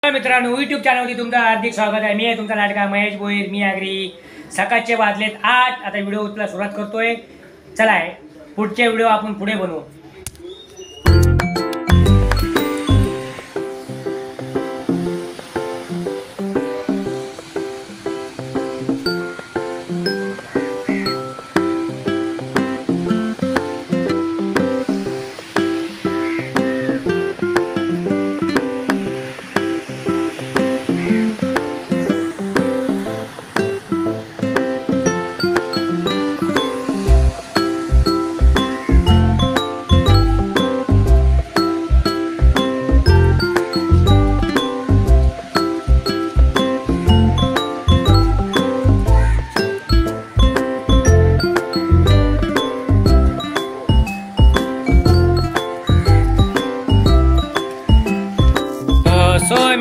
मित्रांनो, यूट्यूब चॅनलवरती तुमचं हार्दिक स्वागत आहे। मी आहे तुमचा लाडका महेश भोईर। मी आगरी सकाळचे वाजलेत 8। आता व्हिडिओला सुरुवात करतोय। चला पुढचे व्हिडिओ आपण पुढे बनवू।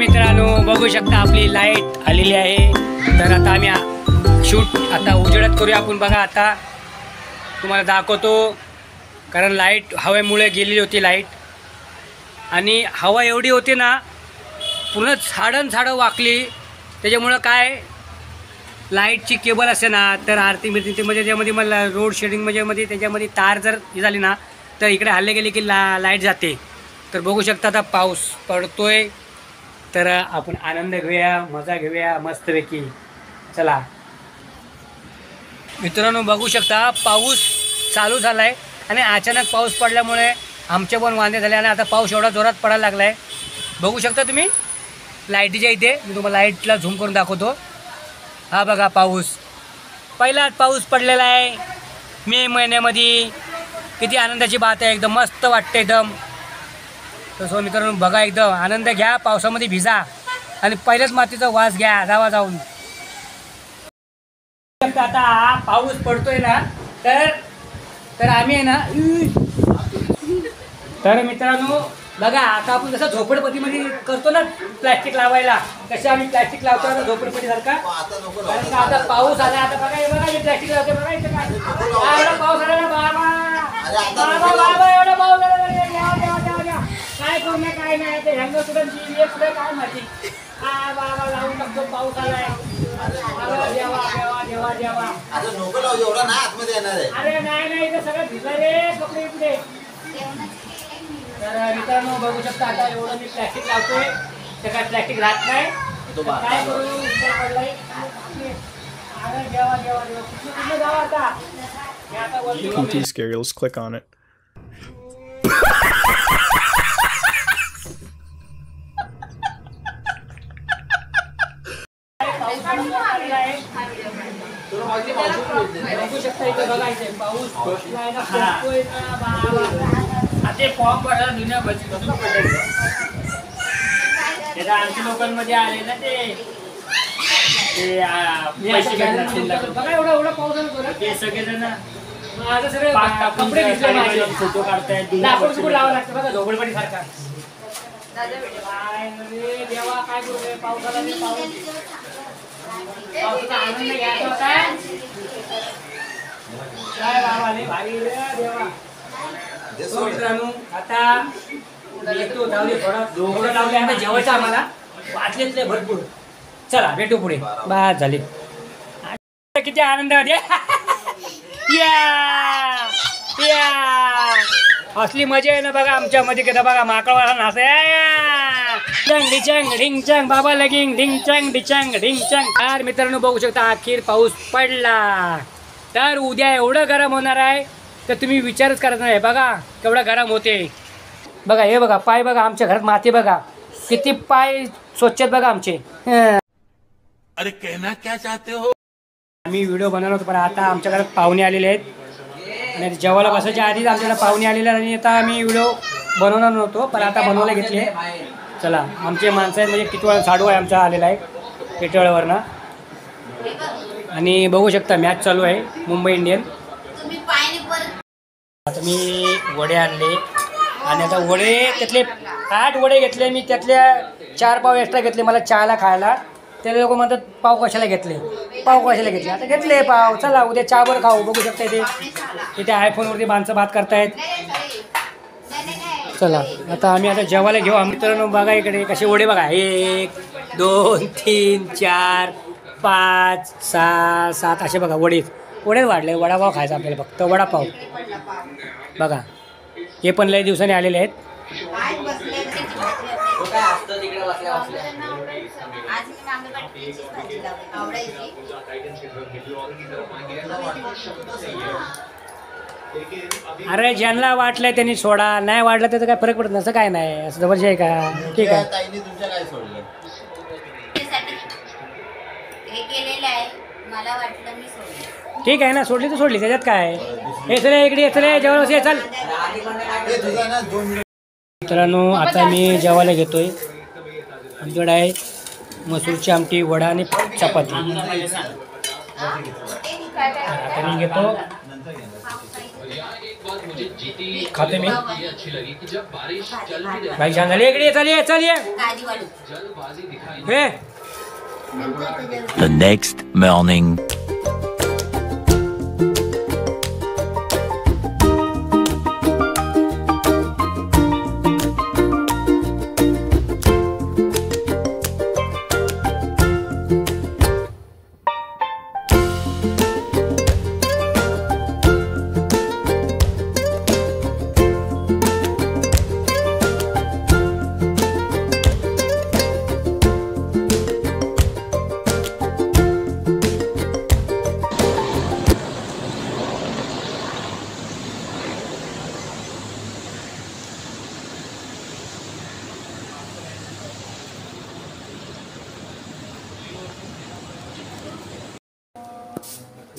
मित्रांनो, बघू शकता आपली लाईट आलेली आहे। तर आता आम्ही शूट आता उजेडात करूया आपण। बघा आता तुम्हाला दाखवतो, कारण लाईट हवेमुळे गेलेली होती लाईट, आणि हवा एवढी होती ना, पूर्ण झाडं वाकली। त्याच्यामुळं काय, लाईटची केबल असते ना, तर आरती मिरतीमध्ये त्यामध्ये मला रोड शेडिंग मध्ये त्याच्यामध्ये तार जर झाली ना, तर इकडे हल्ले गेले की लाईट जाते। तर बघू शकता आता पाऊस पडतोय, तर आपण आनंद घेऊया, मजा घेऊया मस्तपैकी। चला मित्रांनो, बघू शकता पाऊस चालू झाला आहे, आणि अचानक पाऊस पडल्यामुळे आमचे पण वांदे झाले, आणि आता पाऊस एवढा जोरात पडायला लागला आहे। बघू शकता तुम्ही लाईटीच्या इथे, मी तुम्हाला लाईटला झूम करून दाखवतो। हा बघा पाऊस, पहिलाच पाऊस पडलेला आहे मे महिन्यामध्ये। किती आनंदाची बात आहे, एकदम मस्त वाटते एकदम। तर मित्रांनो बघा, एकदम आनंद घ्या, पावसामध्ये भिजा, आणि पहिल्याच मातीचा वास घ्या जाऊन। आता हा पाऊस पडतोय ना, तर आम्ही आहे ना, तर मित्रांनो बघा, आता आपण जसं झोपडपट्टीमध्ये करतो ना प्लॅस्टिक लावायला, तसे आम्ही प्लॅस्टिक लावतो आता झोपडपट्टीसारखा। कारण आता पाऊस आला, आता बघा हे प्लॅस्टिक लावते बघा इथं। काय एवढा पाऊस आला ना बाबा, एवढा पाऊस आला, काय करू नये काय नाही, ते ह्यांना सुद्धा सुद्धा काय माहिती। हा बाबा लावून टाकतो, पाऊस आलाय। देवा अरे नाही इथं सगळं भिजलं रे कपडे इकडे। तर मित्रांनो बघू शकता, आता एवढं मी प्लॅस्टिक लावतोय, तर काय प्लॅस्टिक राहत नाही, काय करू पडलंय। अरे देवा कुठे जावा आता। PT Scarials, click on it. बघू शकता इथे बघायचंय पाऊस पडतोय ना, आता फॉर्म भरायला दुनिया बसून पडायचं। त्याच्या आणखी लोकांमध्ये आले ना ते पैसे घेतला बघा, एवढा पाऊस आला, ते सगळेजण माझं सगळे कपडे भिजले माझे, फोटो काढतायत, लाकूड लावावं लागतं बघा झोपडपट्टी सारखा। देवा काय करू रे, पावसाला रे पाऊस, पावसाचा आनंद घ्यायचा होता। काय बाबा लय भारी रे देवा। मित्रांनो आता येतो, जाऊ दे, थोडं लावले, आता जेवायचं आम्हाला, वाचलेच भरपूर। चला भेटू पुढे, बस झाले। किती आनंद होते असली मजा आहे ना बघा आमच्या मध्ये। किती बघा माकडवाला नाच डिचंग ढिंग चंग बाबा लगिंग ढिंग चंग डिचंग ढिंग चंग। तर मित्रांनो बघू शकता, अखेर पाऊस पडला। तर उद्या एवढं गरम होणार आहे, तर तुम्ही विचारच करत नाही। बघा केवढं गरम होते, बघा हे बघा पाय, बघा आमच्या घरात माती, बघा किती पाय स्वच्छ बघा आमचे। अरे कहना क्या चाहते हो। आम्ही व्हिडिओ बनवला होतो, पण आता आमच्या घरात पाहुणे आलेले आहेत, आणि जेवायला बसायच्या आधीच आमच्याकडे पाहुणे आलेले आहेत, आणि आता आम्ही व्हिडिओ बनवणार नव्हतो, पण आता बनवायला घेतले। चला आमचे माणसं आहेत, म्हणजे टिटवाळा साडू आहे आमचा आलेला आहे टिटवाळ्यावरनं, आणि बघू शकता मॅच चालू आहे मुंबई इंडियन। आता मी वडे आणले, आणि आता वडे त्यातले 8 वडे घेतले मी, त्यातल्या 4 पाव एक्स्ट्रा घेतले मला चहाला खायला। ते लोक म्हणतात पाव कशाला घेतले, आता घेतले पाव। चला उद्या चहावर खाऊ। बघू शकता इथे आयफोनवरती माणसं बात करतायत। चला आता आम्ही आता जेवायला घेऊ. मित्रांनो बघा इकडे कसे वडे बघा, 1 2 3 4 5 6 7 असे बघा वडेच वाढले. वडापाव खायचा आपल्याला, फक्त वडापाव बघा. हे पण लय दिवसांनी आलेले आहेत. अरे ज्यांना वाटलंय त्यांनी सोडा, नाही वाटलं त्याचं काय फरक पडत नसं काय नाही. असं जबरदस्त आहे का? ठीक आहे. ठीक आहे ना, सोडली तर सोडली, त्याच्यात काय. हे चले इकडे, चले जेवण बस, चल. मित्रांनो आता मी जेवायला घेतोय. आमच्याकडे आहे मसूरची आमटी, वडा आणि चपाती. आता मी घेतो, खाते मी. भाई छान झाली. इकडे चल ये, चल ये. हे The next morning.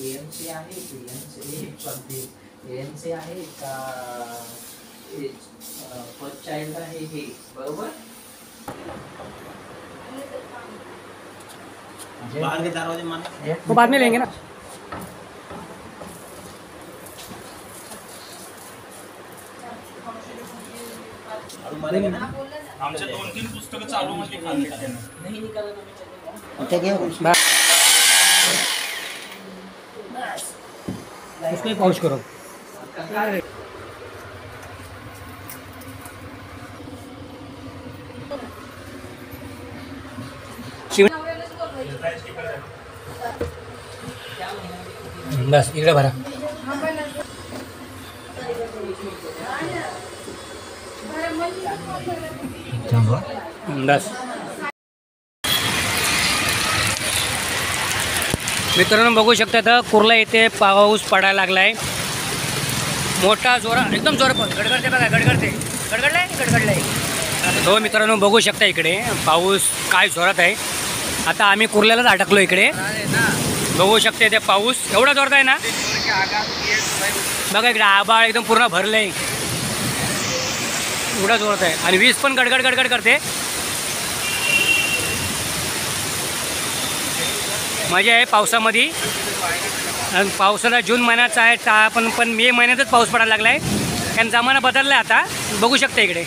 एएनसी आहे एएनसी आहे का फर्स्ट चाइल्ड आहे हे बरोबर. बाहर के दरवाजे माने वो बाद में लेंगे ना. आमच्या 2-3 पुस्तकं चालू म्हणजे नहीं निकाला उसको ही पाउच करो. बस इकडे भरा. बस मित्रांनो बघू शकता तर कुर्ला येथे पाऊस पडायला लागलाय. मोठा जोरा, एकदम जोरात गडगडते बघा, गडगडलाय. हो मित्रांनो बघू शकता इकडे पाऊस काय जोरात आहे. आता आम्ही कुर्ल्यालाच अटकलो इकडे. बघू शकते ते पाऊस एवढा जोरात आहे ना. बघा इकडे आभाळ एकदम पूर्ण भरलंय, एवढा जोरात आहे. आणि वीज पण गडगड करते. मजा आहे पावसामध्ये. आणि पावसाला जून महिन्याचा आहे पण मे महिन्यातच पाऊस पडायला लागला आहे, कारण जमाना बदलला आहे आता. बघू शकता इकडे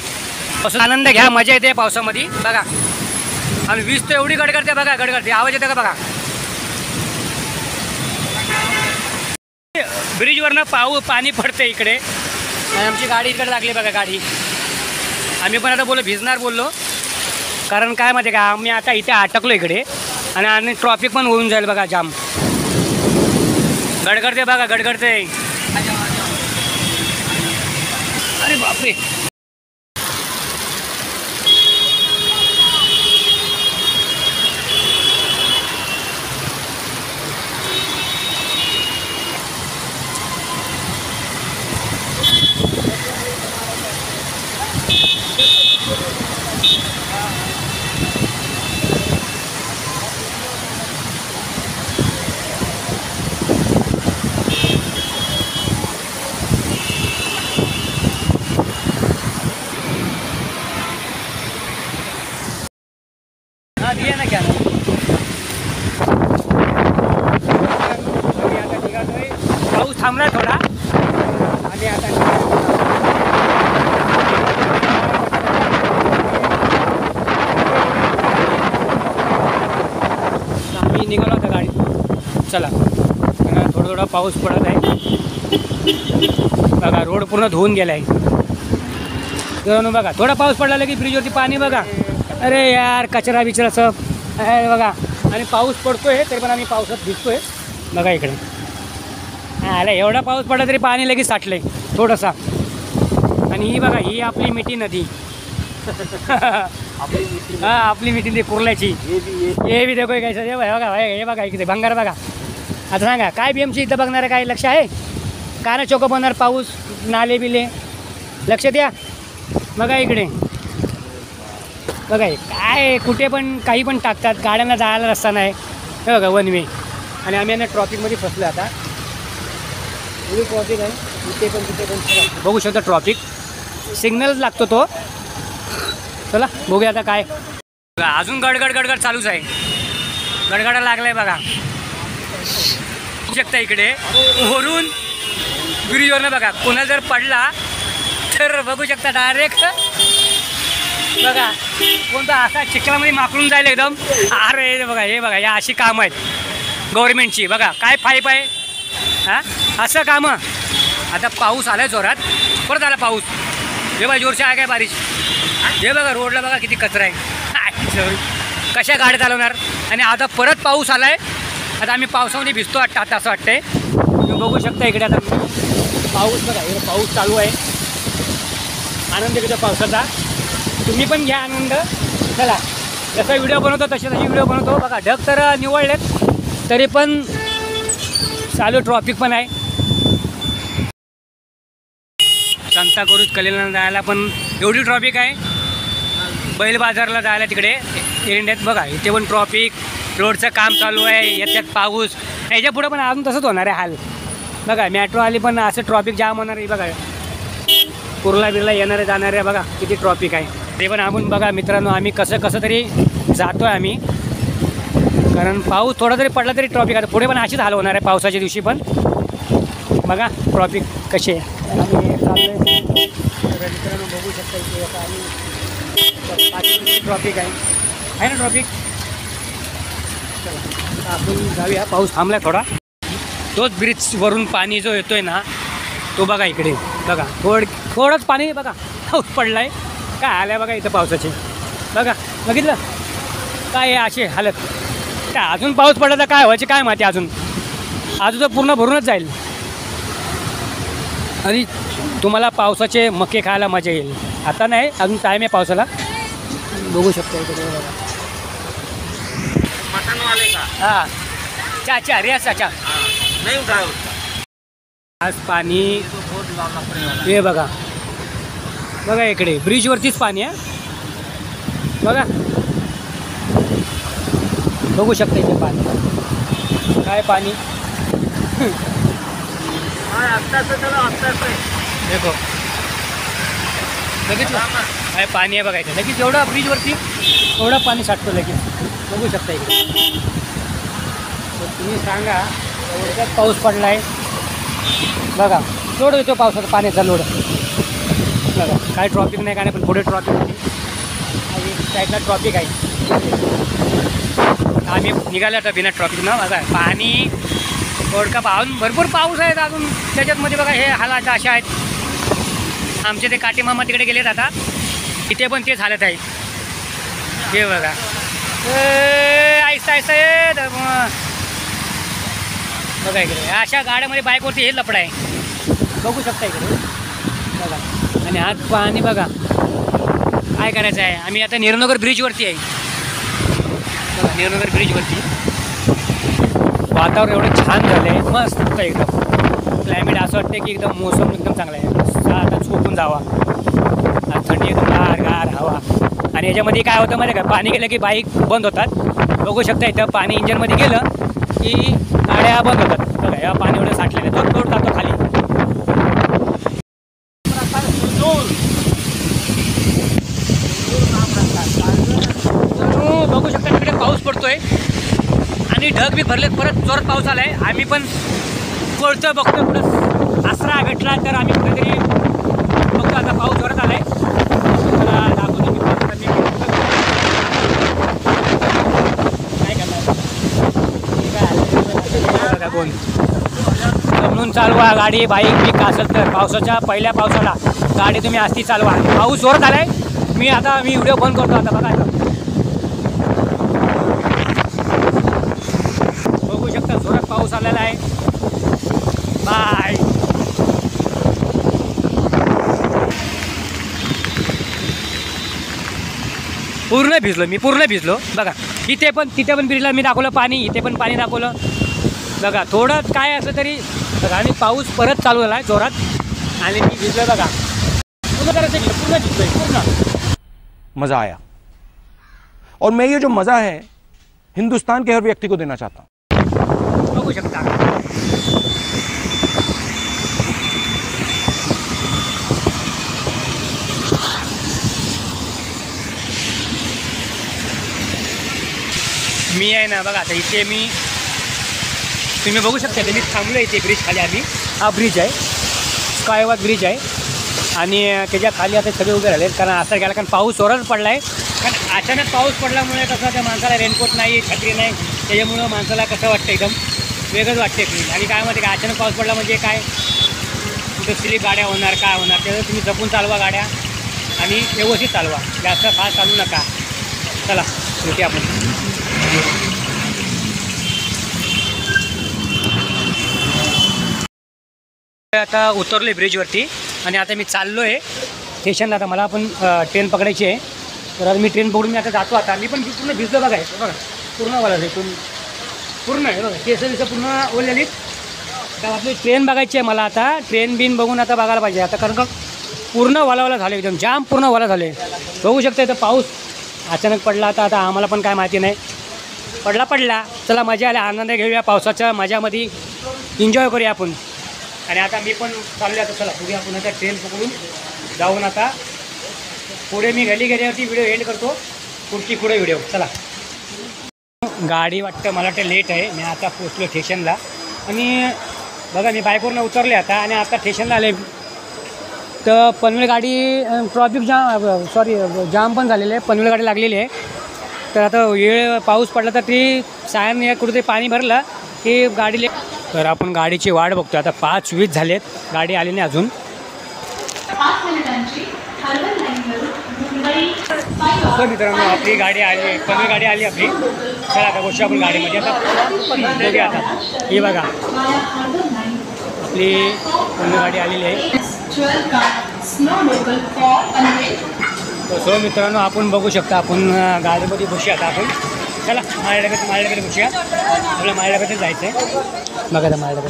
पावसाचा आनंद घ्या, मजा येते पावसामध्ये बघा. आणि वीज तर एवढी गडगडते बघा, गडगडते. आवाज येते का बघा. ब्रिजवरनं पाणी पडते इकडे. आणि आमची गाडी इकडे लागली बघा गाडी. आम्ही पण आता भिजणार बोललो, कारण काय माहिती का आम्ही आता इथे अटकलो इकडे. आणि ट्रॉफिक पण होऊन जाईल बघा, जाम गडगडते बघा, गडगडते. अरे बापरे. दिया ना क्या आता निघालोय. पाऊस थांबला थोडा आणि आता आम्ही निघालो होता गाडी. चला थोडा पाऊस पडत आहे बघा. रोड पूर्ण धुवून गेला आहे. मित्रांनो बघा थोडा पाऊस पडला की ब्रिजवरती पाणी बघा. अरे यार कचरा बिचरा सब आहे बघा. आणि पाऊस पडतोय तरी पण आम्ही पावसात भिजतोय बघा इकडे. अरे एवढा पाऊस पडला तरी पाणी लगेच साठलंय थोडंसा. आणि ही बघा ही आपली मिठी नदी. हां आपली मिठी ती कुर्ल्याची. हे बी देखो काय हे बघा हे बघा इकडे भंगार बघा. आता सांगा काय बी एमची इथं बघणार काय लक्ष आहे. काना चौकं बनणार पाऊस नाले बिले लक्ष द्या. बघा इकडे बघा काय कुठे पण काही पण टाकतात. गाड्यांना जायला रस्ता नाही. हे बघा वन वे. आणि आम्ही यांना ट्रॉफिकमध्ये फसलो आता. एवढी ट्रॉफिक आहे इथे पण तिथे पण बघू शकता. ट्रॉफिक सिग्नल लागतो तो. चला बघूया आता काय. बघा अजून गडगड गडगड चालूच आहे. गडगडा लागलाय बघा शकता इकडे वरून ब्रिजवरनं बघा. कोणाला जर पडला तर बघू शकता डायरेक्ट बघा कोणता असा चिखलामध्ये माकळून जाईल एकदम. अरे बघा हे बघा या अशी कामं आहेत गव्हर्मेंटची. बघा काय फाईप आहे. हां असं कामं. आता पाऊस आला आहे जोरात. परत आला पाऊस. हे बघा जोरचे आहे काय बारिश. हे बघा रोडला बघा किती कचरा आहे. कशा गाड्या चालवणार. आणि आता परत पाऊस आला आहे. आता आम्ही पावसामध्ये भिजतो वाटतं आता असं वाटतंय. तुम्ही बघू शकता इकडे आता पाऊस बघा हे पाऊस चालू आहे. आनंद घेतो पावसाचा. तुम्ही पण घ्या आनंद. चला जसा व्हिडिओ बनवतो तसे व्हिडिओ बनवतो. बघा ढग तर निवळलेत तरी पण चालू ट्रॉफिक पण आहे. सांताक्रूज कलेला जायला पण एवढी ट्रॉफिक आहे. बैल बाजारला जायला तिकडे एरंड्यात बघा इथे पण ट्रॉफिक. रोडचं काम चालू आहे. याच्यात पाऊस. याच्या पुढं पण अजून तसंच होणार आहे हाल. बघा मेट्रो आली पण असं ट्रॉफिक जाम होणार आहे. बघा कुर्ला बिर्ला येणारे जाणारे बघा किती ट्रॉफिक आहे. ते पण आपण बघा मित्रांनो आम्ही कसं तरी जातो आहे आम्ही. कारण पाऊस थोडा जरी पडला तरी ट्रॉफिक. आता पुढे पण अशीच हाल होणार आहे पावसाच्या दिवशी पण. बघा ट्रॉफिक कशी आहे. आम्ही चाललो आहे मित्रांनो बघू शकता इथे आता आम्ही ट्रॉफिक आहे ना ट्रॉफिक. चला आपण जाऊया. पाऊस थांबला थोडा. तोच ब्रिजवरून पाणी जो येतोय ना तो बघा इकडे बघा थोडंच पाणी बघा पाऊस पडला आहे. काय आलं बघा इथं पावसाचे. बघा बघितलं काय आहे असे हालत. काय अजून पाऊस पडला तर काय व्हायचे काय माहिती. अजून तर पूर्ण भरूनच जाईल. आणि तुम्हाला पावसाचे मके खायला मजा येईल. आता नाही अजून टाईम आहे पावसाला. बघू शकता इकडे बघा. हां चाचा रियाज चाचा नहीं उठाओ. आज पाणी हे बघा इकडे ब्रिजवरतीच पाणी आहे बघा. बघू शकता इथे पाणी काय पाणी. देखो बघितलं काय पाणी आहे बघा इथे. लगेच एवढं ब्रिजवरती एवढं पाणी साठतं लगेच. बघू शकता इकडे. तुम्ही सांगा एवढ्यात पाऊस पडला आहे बघा. लोड येतो पावसाचा पाण्याचा लोड बघा. काय ट्रॉफिक नाही काय नाही पण पुढे ट्रॉफिक होती. आणि साईडला ट्रॉफिक आहे. आम्ही निघालो आता बिना ट्रॉफिकनं. बघा पाणी थोडका पाहून भरपूर पाऊस आहे अजून त्याच्यातमध्ये. बघा हे हालात अशा आहेत. आमचे ते काटे मामा तिकडे गेलेत आता. इथे पण तेच हालत आहे. हे बघा आहिस्ता बघा इकडे अशा गाड्यामध्ये बाईकवरती हे लफडं आहे. बघू शकता इकडे बघा. आणि आज पाणी बघा काय करायचं आहे. आम्ही आता नेहरूनगर ब्रिजवरती आहे बघा. नेहरूनगर ब्रिजवरती वातावरण एवढं छान झालं आहे मस्त एकदम. क्लायमेट असं वाटतं की एकदम मोसम एकदम चांगला आहे. आता झोपून जावा. आज थंडी एकदम गार हवा. आणि याच्यामध्ये काय होतं माहिती आहे का पाणी गेलं की बाईक बंद होतात. बघू शकता इथं पाणी इंजनमध्ये गेलं की गाड्या बंद होतात. बघा या पाणी एवढं साठलेलं तो लोड जातो खाली. बघू शकता तिकडे पाऊस पडतोय आणि ढग बी भरलेत. परत जोरात पाऊस आलाय. आम्ही पण पळतोय बघतो पुढं आसरा भेटला तर आम्ही कुठेतरी बघतो. आता पाऊस जोरात आलाय. दाखवतो मी काय करणार. कोण म्हणून चालवा गाडी, बाईक बीक असेल तर पावसाच्या पहिल्या पावसाला गाडी तुम्ही आस्ती चालवा. पाऊस जोरात आलाय. मी व्हिडिओ बंद करतो आता. बघा बघू शकता जोरात पाऊस आलेला आहे. बाय. पूर्ण भिजलो बघा. तिथे पण ब्रिजला मी दाखवलं पाणी, इथे पण पाणी दाखवलं बघा. थोडं काय असलं तरी बघा. आणि पाऊस परत चालू झाला आहे जोरात आणि मी भिजलो बघा. पूर्ण भिजलोय पूर्ण. मज़ा आया और मैं ये जो मज़ा है हिंदुस्तान के हर व्यक्ति को देना चाहता हूँ. बघू शकता. मी आहे ना बघा आता इथे तुम्ही बघू शकता. मी थांबलो इथे ब्रिज खाली. आम्ही हा ब्रिज आहे, स्कायवॉक ब्रिज आहे आणि त्याच्या खाली आता सगळे उभे राहिले कारण असं गेला. कारण पाऊस जोरात पडला आहे. कारण अचानक पाऊस पडल्यामुळे कसं त्या माणसाला रेनकोट नाही, छत्री नाही, त्याच्यामुळं माणसाला कसं वाटतं एकदम वेगळंच वाटते फील. आणि काय माहिती का अचानक पाऊस पडला म्हणजे काय कुठं स्लिप गाड्या होणार काय होणार. त्यामुळे तुम्ही जपून चालवा गाड्या आणि व्यवस्थित चालवा. जास्त फास्ट चालू नका. चला भेटू आपण. आता उतरलो आहे ब्रिजवरती आणि आता मी चाललो आहे स्टेशनला. आता मला पण ट्रेन पकडायची आहे. तर आता मी ट्रेन पकडून मी आता जातो. आता मी पण पूर्ण भिजलो बघा. बघा पूर्ण वाला इथून पूर्ण आहे बघा. केस पूर्ण ओलेली. तर आपली ट्रेन बघायची आहे मला. आता ट्रेन बिन बघून आता बघायला पाहिजे आता. कारण का पूर्ण वालावाला झालं एकदम जाम पूर्ण वाला झाले. बघू शकता इथं पाऊस अचानक पडला. आता आम्हाला पण काय माहिती नाही. पडला. चला मजा आल्या, आनंद घेऊया पावसाच्या मजामध्ये, एन्जॉय करूया आपण. आणि आता मी पण चाललो आता. चला पुढे आपण आता ट्रेन पकडून जाऊन आता पुढे मी गेल्यावरती व्हिडिओ एंड करतो. पुढे व्हिडिओ. चला. गाडी वाटतं मला वाटतं लेट आहे. मी आता पोचलो स्टेशनला आणि बघा मी बाईकवरून उतरले आता आणि आता स्टेशनला आले. तर पनवेल गाडी ट्रॉफिक जाम पण झालेलं आहे. पनवेल गाडी लागलेली आहे. तर आता पाऊस पडला तर ती सायन कुठेतरी पाणी भरलं की गाडी लेट. तर आपण गाडीची वाट बघतो. आता 5:20 झालेत, गाडी आली नाही अजून. 5 मिनिटांची हर्बल लाईनवरून मुंबई तर मित्रांनो आपली गाडी आली, पनवेल गाडी आली आपली. चला आता गोष्टी आपण गाडीमध्ये आता बघूया. आता ही बघा आपली पनवेल गाडी आलेली आहे. सो मित्रांनो आपण बघू शकता. आपण गाडीमध्ये बसूया आता आपण. चला माळ्याकडे बसूया. आपल्या माळ्याकडे जायचं आहे बघा. आता माळ्याकडे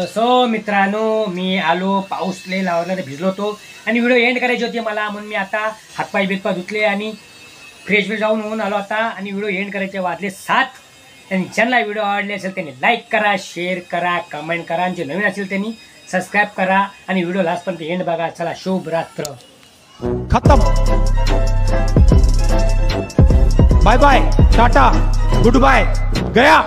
सो मित्रांनो मी आलो. पाऊस लय लावला तर भिजलो होतो आणि व्हिडिओ एंड करायची होती मला. म्हणून मी आता हातपाय बितपाय धुतले आणि फ्रेश जाऊन होऊन आलो आता. आणि व्हिडिओ एंड करायचे वाजले 7. आणि ज्यांना व्हिडिओ आवडले असेल त्यांनी लाईक करा, शेअर करा, कमेंट करा. आणि जे नवीन असेल त्यांनी सबस्क्राईब करा आणि व्हिडिओ लास्टपर्यंत एंड बघा. चला शुभ रात्र. खत्म. Bye bye, tata, goodbye, गया.